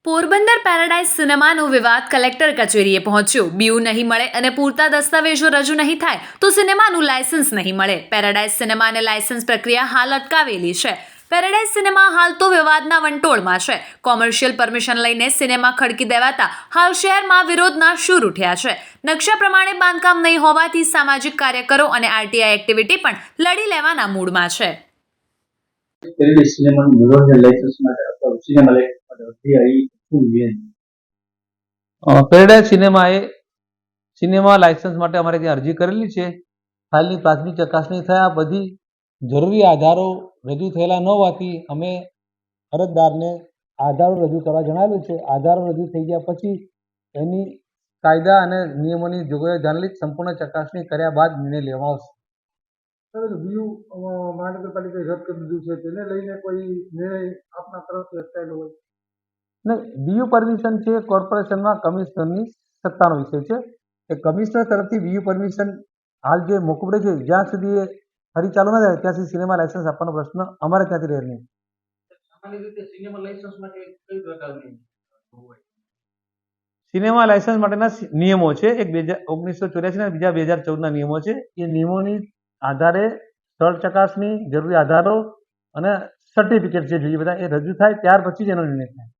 Porbandar paradise સિનેમાનો વિવાદ collector કચેરીએ પહોંચ્યો. બીયુ નહીં મળે અને પૂરતા દસ્તાવેજો રજૂ નહીં થાય તો સિનેમાનું લાયસન્સ નહીં મળે. પેરાડાઇઝ સિનેમાને લાયસન્સ પ્રક્રિયા હાલ અટકાવેલી છે. પેરાડાઇઝ સિનેમા હાલ તો વિવાદના વંટોળમાં છે. કોમર્શિયલ પરમિશન લઈને સિનેમા ખડકી દેવાતા હાલ શહેરમાં વિરોધના સૂર ઉઠ્યા છે. નકશા પ્રમાણે બાંધકામ નહીં હોવાથી સામાજિક કાર્યકરો અને આરટીઆઈ એક્ટિવિટી પણ લડી લેવાના મૂડમાં છે. પેરાડાઇઝ સિનેમાએ સિનેમા લાયસન્સ માટે અમારે ત્યાં અરજી કરેલી છે. હાલની પ્રાથમિક ચકાસણી થયા બધી જરૂરી આધારો રજૂ થયેલા ન હોવાથી અમે અરજદારને આધારો રજૂ કરવા જણાવેલું છે. આધારો રજૂ થઈ ગયા પછી એની કાયદા અને નિયમોની જોગવાઈઓ ધ્યાને લઈ સંપૂર્ણ ચકાસણી કર્યા બાદ નિર્ણય લેવામાં આવશે. બીયુ મહાનગરપાલિકાએ રદ કરી દીધું છે, તેને લઈને કોઈ નિર્ણય આપના તરફથી અટકાયેલો હોય? ને બીયુ પરમિશન છે કોર્પોરેશનમાં કમિશનરની સત્તાનો વિષય છે. એ કમિશનર તરફથી બીયુ પરમિશન હાલ જે મોકૂફ રહે છે, જ્યાં સુધી એ ફરી ચાલુ ન થાય ત્યાં સુધી સિનેમા લાયસન્સ આપવાનો પ્રશ્ન અમારે ત્યાંથી રહે નહીં. સામાન્ય રીતે સિનેમા લાયસન્સ માટે કઈ પ્રકારની સિનેમા લાયસન્સ માટેના નિયમો છે. એક 1984 ના બીજા 2014 ના નિયમો છે. એ નિયમોની આધારે સ્થળ ચકાસણી, જરૂરી આધારો અને સર્ટિફિકેટ જે જોઈએ બધા એ રજૂ થાય ત્યાર પછી જ એનો નિર્ણય થાય.